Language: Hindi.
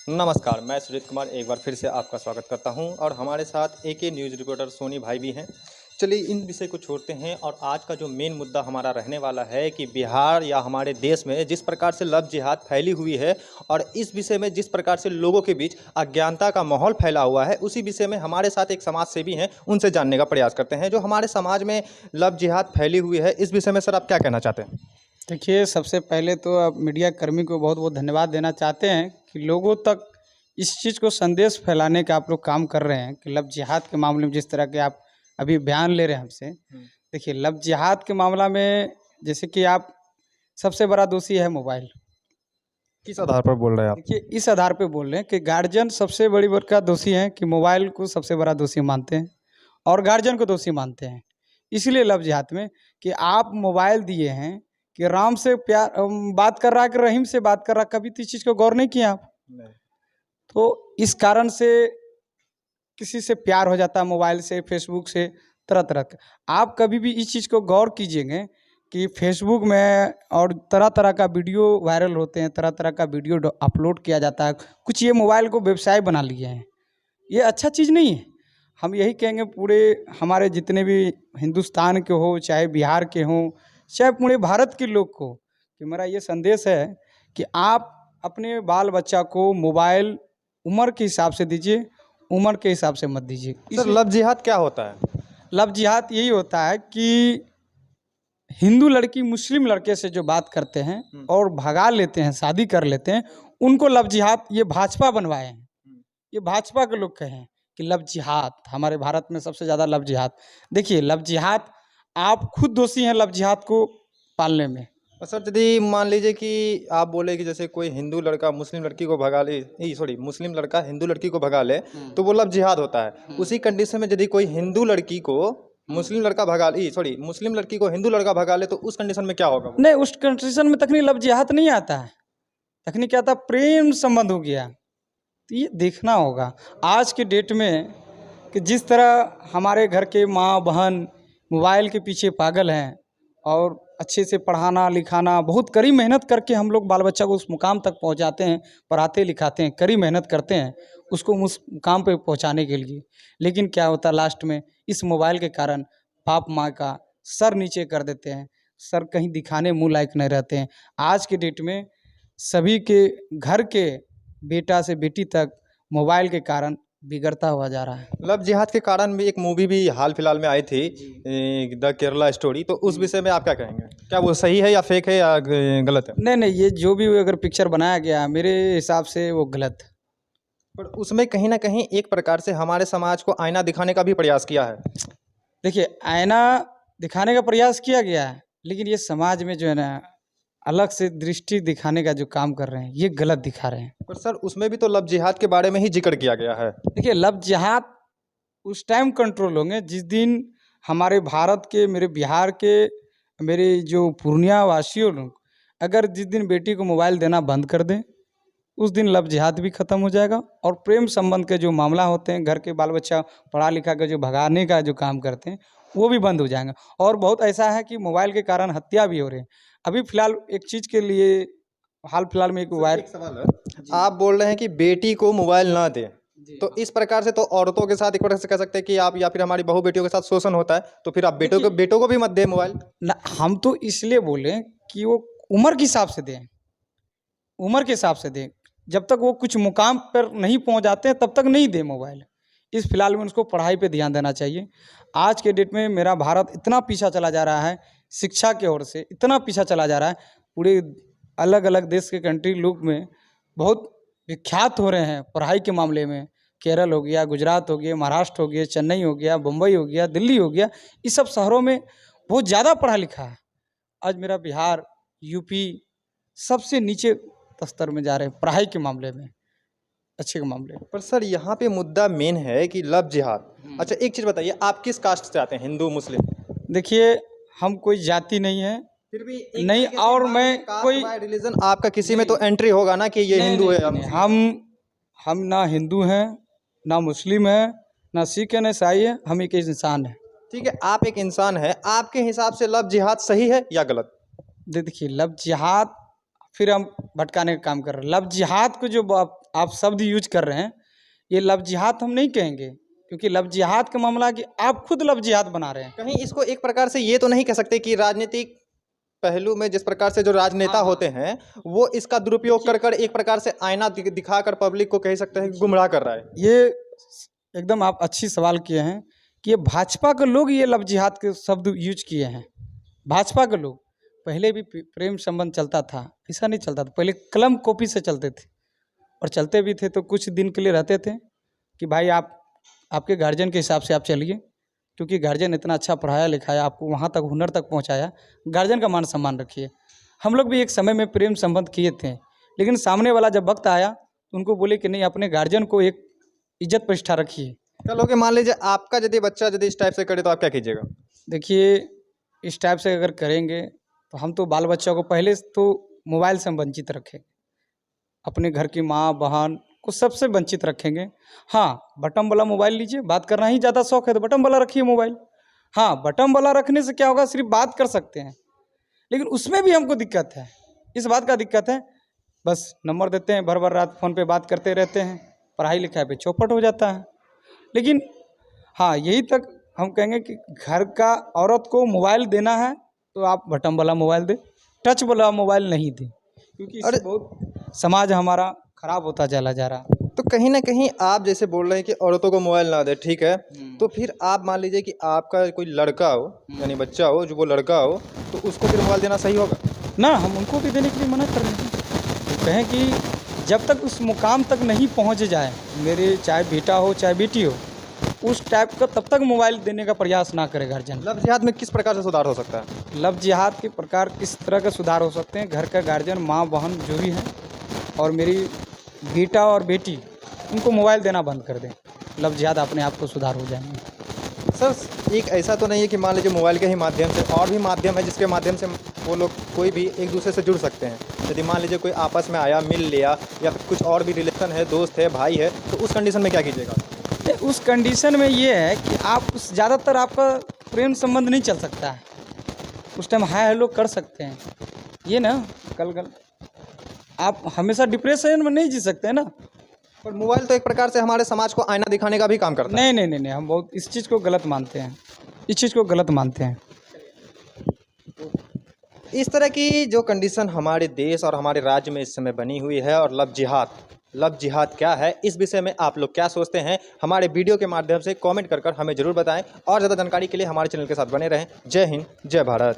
नमस्कार, मैं सुजीत कुमार एक बार फिर से आपका स्वागत करता हूं और हमारे साथ एके न्यूज़ रिपोर्टर सोनी भाई भी हैं। चलिए इन विषय को छोड़ते हैं और आज का जो मेन मुद्दा हमारा रहने वाला है कि बिहार या हमारे देश में जिस प्रकार से लव जिहाद फैली हुई है और इस विषय में जिस प्रकार से लोगों के बीच अज्ञानता का माहौल फैला हुआ है, उसी विषय में हमारे साथ एक समाज सेवी हैं, उनसे जानने का प्रयास करते हैं। जो हमारे समाज में लव जिहाद फैली हुई है, इस विषय में सर आप क्या कहना चाहते हैं? देखिए, सबसे पहले तो आप मीडिया कर्मी को बहुत बहुत धन्यवाद देना चाहते हैं कि लोगों तक इस चीज़ को संदेश फैलाने का आप लोग काम कर रहे हैं कि लव जिहाद के मामले में जिस तरह के आप अभी बयान ले रहे हैं हमसे। देखिए, लव जिहाद के मामला में जैसे कि आप सबसे बड़ा दोषी है मोबाइल। किस आधार पर बोल रहे हैं आप? देखिए, इस आधार पे बोल रहे हैं कि गार्जियन सबसे बड़ा दोषी है कि मोबाइल को सबसे बड़ा दोषी मानते हैं और गार्जियन को दोषी मानते हैं। इसलिए लव जिहाद में कि आप मोबाइल दिए हैं कि राम से प्यार बात कर रहा है कि रहीम से बात कर रहा है, कभी तो इस चीज़ को गौर नहीं किया आप। नहीं। तो इस कारण से किसी से प्यार हो जाता है मोबाइल से, फेसबुक से, तरह तरह का। आप कभी भी इस चीज़ को गौर कीजिएगा कि फेसबुक में और तरह तरह का वीडियो वायरल होते हैं, तरह तरह का वीडियो अपलोड किया जाता है। कुछ ये मोबाइल को व्यवसाय बना लिए हैं, ये अच्छा चीज़ नहीं है। हम यही कहेंगे पूरे हमारे जितने भी हिंदुस्तान के हो, चाहे बिहार के हों, चाहे पूरे भारत के लोग को, कि मेरा ये संदेश है कि आप अपने बाल बच्चा को मोबाइल उम्र के हिसाब से दीजिए, उम्र के हिसाब से मत दीजिए। सर लव जिहाद क्या होता है? लव जिहाद यही होता है कि हिंदू लड़की मुस्लिम लड़के से जो बात करते हैं और भगा लेते हैं, शादी कर लेते हैं, उनको लव जिहाद ये भाजपा बनवाए हैं। ये भाजपा के लोग कहें कि लव जिहाद हमारे भारत में सबसे ज़्यादा लव जिहाद। देखिए, लव जिहाद आप खुद दोषी हैं लव जिहाद को पालने में। और सर यदि मान लीजिए कि आप बोले कि जैसे कोई हिंदू लड़का मुस्लिम लड़की को भगा ले, सॉरी मुस्लिम लड़का हिंदू लड़की को भगा ले तो वो लव जिहाद होता है। उसी कंडीशन में यदि कोई हिंदू लड़की को मुस्लिम लड़का भगा ले, सॉरी मुस्लिम लड़की को हिंदू लड़का भगा ले तो उस कंडीशन में क्या होगा? नहीं, उस कंडीशन में तखनी लव जिहाद नहीं आता है, तखनी क्या आता, प्रेम संबंध हो गया। तो ये देखना होगा आज के डेट में कि जिस तरह हमारे घर के माँ बहन मोबाइल के पीछे पागल हैं और अच्छे से पढ़ाना लिखाना, बहुत कड़ी मेहनत करके हम लोग बाल बच्चा को उस मुकाम तक पहुंचाते हैं, पढ़ाते लिखाते हैं, कड़ी मेहनत करते हैं उसको उस मुकाम पे पहुंचाने के लिए। लेकिन क्या होता है लास्ट में, इस मोबाइल के कारण बाप माँ का सर नीचे कर देते हैं, सर कहीं दिखाने मुँह लायक नहीं रहते हैं। आज के डेट में सभी के घर के बेटा से बेटी तक मोबाइल के कारण बिगड़ता हुआ जा रहा है। लव जिहाद के कारण भी एक मूवी भी हाल फिलहाल में आई थी, द केरला स्टोरी, तो उस विषय में आप क्या कहेंगे? क्या वो सही है या फेक है या गलत है? नहीं नहीं, ये जो भी अगर पिक्चर बनाया गया मेरे हिसाब से वो गलत है। पर उसमें कहीं ना कहीं एक प्रकार से हमारे समाज को आईना दिखाने का भी प्रयास किया है। देखिए, आईना दिखाने का प्रयास किया गया है, लेकिन ये समाज में जो है ना अलग से दृष्टि दिखाने का जो काम कर रहे हैं ये गलत दिखा रहे हैं। पर सर उसमें भी तो लव जिहाद के बारे में ही जिक्र किया गया है। देखिए, लव जिहाद उस टाइम कंट्रोल होंगे जिस दिन हमारे भारत के, मेरे बिहार के, मेरे जो पूर्णिया वासियों लोग अगर जिस दिन बेटी को मोबाइल देना बंद कर दें, उस दिन लव जिहाद भी ख़त्म हो जाएगा और प्रेम संबंध के जो मामला होते हैं, घर के बाल बच्चा पढ़ा लिखा के जो भगाने का जो काम करते हैं वो भी बंद हो जाएगा। और बहुत ऐसा है कि मोबाइल के कारण हत्या भी हो रही है। अभी फ़िलहाल एक चीज़ के लिए हाल फिलहाल में एक वायर सवाल है, आप बोल रहे हैं कि बेटी को मोबाइल ना दें, तो इस प्रकार से तो औरतों के साथ एक प्रकार से कह सकते हैं कि आप, या फिर हमारी बहू बेटियों के साथ शोषण होता है, तो फिर आप बेटों को भी मत दें मोबाइल ना। हम तो इसलिए बोले कि वो उम्र के हिसाब से दें, उम्र के हिसाब से दें। जब तक वो कुछ मुकाम पर नहीं पहुंच जाते हैं तब तक नहीं दें मोबाइल। इस फिलहाल में उसको पढ़ाई पे ध्यान देना चाहिए। आज के डेट में मेरा भारत इतना पीछा चला जा रहा है, शिक्षा की ओर से इतना पीछा चला जा रहा है, पूरे अलग अलग देश के कंट्री लोग में बहुत विख्यात हो रहे हैं पढ़ाई के मामले में। केरल हो गया, गुजरात हो गया, महाराष्ट्र हो गया, चेन्नई हो गया, बम्बई हो गया, दिल्ली हो गया, इस सब शहरों में बहुत ज़्यादा पढ़ा लिखा है। आज मेरा बिहार, यूपी सबसे नीचे स्तर में जा रहे हैं पढ़ाई के मामले में, अच्छे के मामले में। पर सर यहाँ पे मुद्दा मेन है कि लव जिहाद। अच्छा एक चीज़ बताइए, आप किस कास्ट से आते हैं, हिंदू मुस्लिम? देखिए, हम कोई जाति नहीं है, फिर भी नहीं, और मैं कोई रिलीजन आपका किसी में तो एंट्री होगा ना कि ये हिंदू है। नहीं, हम ना हिंदू हैं, ना मुस्लिम है, ना सिख है, ना ईसाई है, हम एक इंसान हैं। ठीक है, आप एक इंसान है, आपके हिसाब से लव जिहाद सही है या गलत? देखिए, लव जिहाद फिर हम भटकाने का काम कर रहे हैं। लव जिहाद को जो आप शब्द यूज कर रहे हैं, ये लव जिहाद हम नहीं कहेंगे, क्योंकि लव जिहाद का मामला कि आप खुद लव जिहाद बना रहे हैं। कहीं इसको एक प्रकार से ये तो नहीं कह सकते कि राजनीतिक पहलू में जिस प्रकार से जो राजनेता हाँ। होते हैं वो इसका दुरुपयोग कर एक प्रकार से आईना दिखाकर पब्लिक को कह सकते हैं कि गुमराह कर रहा है। ये एकदम आप अच्छी सवाल किए हैं कि ये भाजपा के लोग ये लव जिहाद के शब्द यूज किए हैं। भाजपा के लोग पहले भी प्रेम संबंध चलता था, ऐसा नहीं चलता था। पहले कलम कॉपी से चलते थे, और चलते भी थे तो कुछ दिन के लिए रहते थे कि भाई आपके गार्जियन के हिसाब से आप चलिए, क्योंकि गार्जियन इतना अच्छा पढ़ाया लिखाया, आपको वहाँ तक हुनर तक पहुँचाया, गार्जियन का मान सम्मान रखिए। हम लोग भी एक समय में प्रेम संबंध किए थे, लेकिन सामने वाला जब वक्त आया तो उनको बोले कि नहीं, अपने गार्जियन को एक इज्जत प्रतिष्ठा रखिए। चलो कि मान लीजिए आपका यदि बच्चा यदि इस टाइप से करे तो आप क्या कीजिएगा? देखिए, इस टाइप से अगर करेंगे तो हम तो बाल बच्चों को पहले तो मोबाइल से हम वंचित रखें, अपने घर की माँ बहन को सबसे वंचित रखेंगे। हाँ, बटन वाला मोबाइल लीजिए, बात करना ही ज़्यादा शौक है तो बटन वाला रखिए मोबाइल। हाँ, बटन वाला रखने से क्या होगा, सिर्फ बात कर सकते हैं, लेकिन उसमें भी हमको दिक्कत है। इस बात का दिक्कत है, बस नंबर देते हैं, भर भर रात फ़ोन पे बात करते रहते हैं, पढ़ाई लिखाई पे चौपट हो जाता है। लेकिन हाँ, यही तक हम कहेंगे कि घर का औरत को मोबाइल देना है तो आप बटन वाला मोबाइल दें, टच वाला मोबाइल नहीं दें, क्योंकि इससे बहुत समाज हमारा खराब होता चला जा रहा है। तो कहीं ना कहीं आप जैसे बोल रहे हैं कि औरतों को मोबाइल ना दे, ठीक है, तो फिर आप मान लीजिए कि आपका कोई लड़का हो यानी बच्चा हो, जो वो लड़का हो, तो उसको फिर मोबाइल देना सही होगा ना, हम उनको भी देने के लिए मना कर रहे हैं। तो कहें कि जब तक उस मुकाम तक नहीं पहुंच जाए, मेरे चाहे बेटा हो चाहे बेटी हो, उस टाइप का तब तक मोबाइल देने का प्रयास ना करे गार्जियन। लव जिहाद में किस प्रकार से सुधार हो सकता है? लव जिहाद के प्रकार किस तरह का सुधार हो सकते हैं? घर का गार्जियन, माँ बहन जो भी हैं, और मेरी बेटा और बेटी, उनको मोबाइल देना बंद कर दें, लव जिहाद अपने आप को सुधार हो जाएंगे। सर, एक ऐसा तो नहीं है कि मान लीजिए मोबाइल के ही माध्यम से और भी माध्यम है जिसके माध्यम से वो लोग कोई भी एक दूसरे से जुड़ सकते हैं? यदि मान लीजिए कोई आपस में आया, मिल लिया, या फिर कुछ और भी रिलेशन है, दोस्त है, भाई है, तो उस कंडीशन में क्या कीजिएगा? उस कंडीशन में ये है कि आप ज़्यादातर आपका प्रेम संबंध नहीं चल सकता है, उस टाइम हाय हेलो कर सकते हैं। ये ना कल आप हमेशा डिप्रेशन में नहीं जी सकते हैं ना। पर मोबाइल तो एक प्रकार से हमारे समाज को आईना दिखाने का भी काम करता है। नहीं, हम बहुत इस चीज़ को गलत मानते हैं, इस चीज़ को गलत मानते हैं। इस तरह की जो कंडीशन हमारे देश और हमारे राज्य में इस समय बनी हुई है, और लव जिहाद क्या है, इस विषय में आप लोग क्या सोचते हैं, हमारे वीडियो के माध्यम से कमेंट कर हमें ज़रूर बताएं। और ज़्यादा जानकारी के लिए हमारे चैनल के साथ बने रहें। जय हिंद, जय भारत।